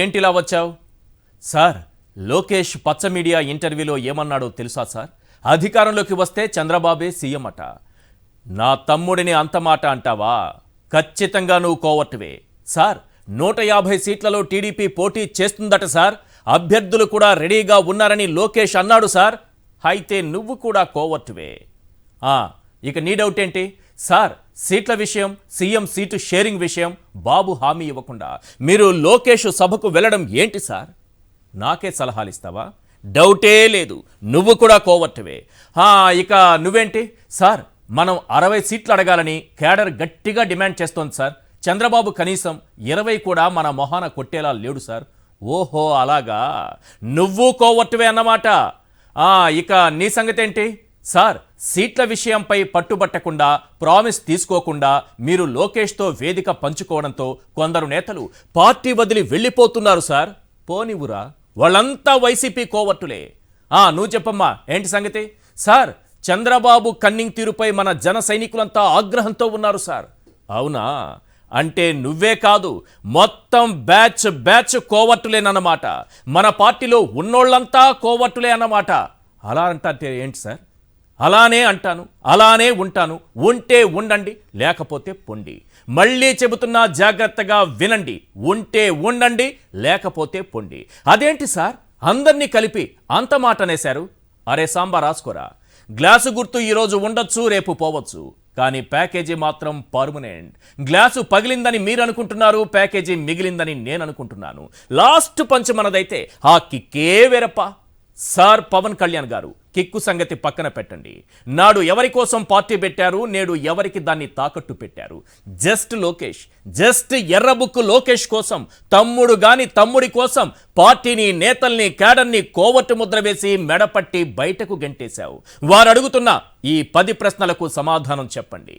ఏంటిలా వచ్చావు? సార్, లోకేష్ పచ్చ మీడియా ఇంటర్వ్యూలో ఏమన్నాడో తెలుసా సార్? అధికారంలోకి వస్తే చంద్రబాబే సీఎం అట. నా తమ్ముడిని అంత మాట అంటావా? ఖచ్చితంగా నువ్వు కోవట్టువే. సార్, 150 సీట్లలో టీడీపీ పోటీ చేస్తుందట సార్. అభ్యర్థులు కూడా రెడీగా ఉన్నారని లోకేష్ అన్నాడు సార్. అయితే నువ్వు కూడా కోవట్టువే. ఇక నీ డౌట్ ఏంటి? సార్, సీట్ల విషయం, సీఎం సీటు షేరింగ్ విషయం బాబు హామీ ఇవ్వకుండా మీరు లోకేష్ సభకు వెళ్ళడం ఏంటి సార్? నాకే సలహాలు ఇస్తావా? డౌటే లేదు, నువ్వు కూడా కోవట్టువే. ఇక నువ్వేంటి? సార్, మనం 60 సీట్లు అడగాలని కేడర్ గట్టిగా డిమాండ్ చేస్తోంది సార్. చంద్రబాబు కనీసం 20 కూడా మన మొహాన కొట్టేలా లేడు సార్. ఓహో, అలాగా, నువ్వు కోవట్టువే అన్నమాట. ఇక నీ సంగతి ఏంటి? సార్, సీట్ల విషయంపై పట్టుబట్టకుండా, ప్రామిస్ తీసుకోకుండా మీరు లోకేష్తో వేదిక పంచుకోవడంతో కొందరు నేతలు పార్టీ వదిలి వెళ్ళిపోతున్నారు సార్. పోనివురా, వాళ్ళంతా వైసీపీ కోవట్టులే. నువ్వు చెప్పమ్మా, ఏంటి సంగతి? సార్, చంద్రబాబు కన్నింగ్ తీరుపై మన జన సైనికులంతా ఆగ్రహంతో ఉన్నారు సార్. అవునా? అంటే నువ్వే కాదు, మొత్తం బ్యాచ్ కోవట్టులేనన్నమాట. మన పార్టీలో ఉన్నోళ్ళంతా కోవట్టులే అన్నమాట. అలా అంటే ఏంటి సార్? అలానే అంటాను, అలానే ఉంటాను. ఉంటే ఉండండి, లేకపోతే పొండి. మళ్ళీ చెబుతున్నా, జాగ్రత్తగా వినండి. ఉంటే ఉండండి, లేకపోతే పొండి. అదేంటి సార్, అందరినీ కలిపి అంత మాట అనేశారు? అరే సాంబార్ రాసుకోరా. గ్లాసు గుర్తు ఈరోజు ఉండొచ్చు, రేపు పోవచ్చు, కానీ ప్యాకేజీ మాత్రం పర్మనెంట్. గ్లాసు పగిలిందని మీరు అనుకుంటున్నారు, ప్యాకేజీ మిగిలిందని నేను అనుకుంటున్నాను. లాస్ట్ పంచ్ మనదైతే ఆ కిక్కే వేరప్ప. సార్ పవన్ కళ్యాణ్ గారు, కిక్కు సంగతి పక్కన పెట్టండి. నాడు ఎవరి కోసం పార్టీ పెట్టారు, నేడు ఎవరికి దాన్ని తాకట్టు పెట్టారు? జస్ట్ లోకేష్, జస్ట్ ఎర్రబుక్కు లోకేష్ కోసం, తమ్ముడి కోసం పార్టీని, నేతల్ని, క్యాడర్ని కోవట్టు ముద్ర వేసి మెడపట్టి బయటకు గంటేశావు. వారు అడుగుతున్న ఈ 10 ప్రశ్నలకు సమాధానం చెప్పండి.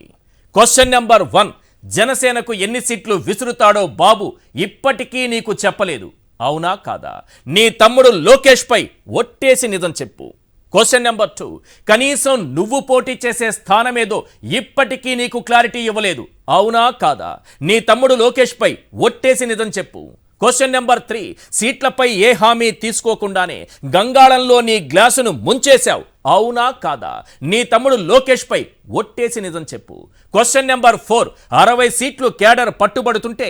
క్వశ్చన్ నెంబర్ 1, జనసేనకు ఎన్ని సీట్లు విసురుతాడో బాబు ఇప్పటికీ నీకు చెప్పలేదు. అవునా కాదా? నీ తమ్ముడు లోకేష్ పై ఒట్టేసి నిజం చెప్పు. క్వశ్చన్ నెంబర్ 2, కనీసం నువ్వు పోటీ చేసే స్థానమేదో ఇప్పటికీ నీకు క్లారిటీ ఇవ్వలేదు. అవునా కాదా? నీ తమ్ముడు లోకేష్ పై ఒట్టేసి నిజం చెప్పు. క్వశ్చన్ నెంబర్ 3, సీట్లపై ఏ హామీ తీసుకోకుండానే గంగాళంలో నీ గ్లాసును ముంచేశావు. అవునా కాదా? నీ తమ్ముడు లోకేష్ పై ఒట్టేసి నిజం చెప్పు. క్వశ్చన్ నెంబర్ 4, 60 సీట్లు కేడర్ పట్టుబడుతుంటే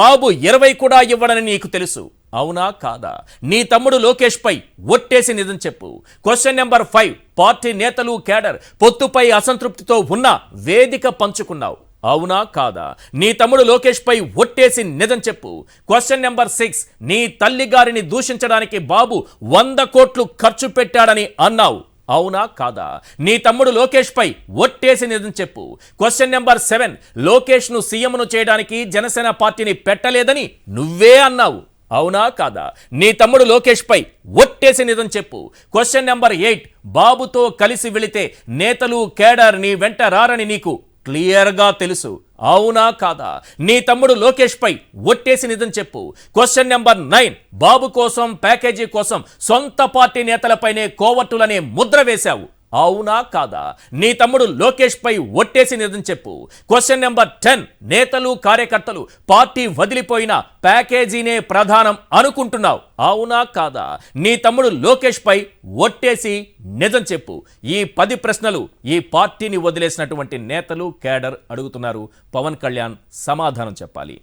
బాబు 20 కూడా ఇవ్వడని నీకు తెలుసు. అవునా కాదా? నీ తమ్ముడు లోకేష్ పై ఒట్టేసి నిజం చెప్పు. క్వశ్చన్ నెంబర్ 5, పార్టీ నేతలు, కేడర్ పొత్తుపై అసంతృప్తితో ఉన్న వేదిక పంచుకున్నావు. అవునా కాదా? నీ తమ్ముడు లోకేష్ పై ఒట్టేసి నిజం చెప్పు. క్వశ్చన్ నెంబర్ 6, నీ తల్లి గారిని దూషించడానికి బాబు 100 కోట్లు ఖర్చు పెట్టాడని అన్నావు. అవునా కాదా? నీ తమ్ముడు లోకేష్ పై ఒట్టేసి నిజం చెప్పు. క్వశ్చన్ నెంబర్ 7, లోకేష్ను సీఎంను చేయడానికి జనసేన పార్టీని పెట్టలేదని నువ్వే అన్నావు. అవునా కాదా? నీ తమ్ముడు లోకేష్ పై ఒట్టేసి నిజం చెప్పు. క్వశ్చన్ నెంబర్ 8, బాబుతో కలిసి వెళితే నేతలు, కేడర్ నీ వెంట రారని నీకు క్లియర్గా తెలుసు. అవునా కాదా? నీ తమ్ముడు లోకేష్ పై ఒట్టేసి నిజం చెప్పు. క్వశ్చన్ నెంబర్ 9, బాబు కోసం, ప్యాకేజీ కోసం సొంత పార్టీ నేతలపైనే కోవట్టులనే ముద్ర వేశావు. అవునా కాదా? నీ తమ్ముడు లోకేష్ పై ఒట్టేసి నిజం చెప్పు. క్వశ్చన్ నెంబర్ 10, నేతలు, కార్యకర్తలు పార్టీ వదిలిపోయిన ప్యాకేజీనే ప్రధానం అనుకుంటున్నావు. అవునా కాదా? నీ తమ్ముడు లోకేష్ పై ఒట్టేసి నిజం చెప్పు. ఈ 10 ప్రశ్నలు ఈ పార్టీని వదిలేసినటువంటి నేతలు, కేడర్ అడుగుతున్నారు. పవన్ కళ్యాణ్ సమాధానం చెప్పాలి.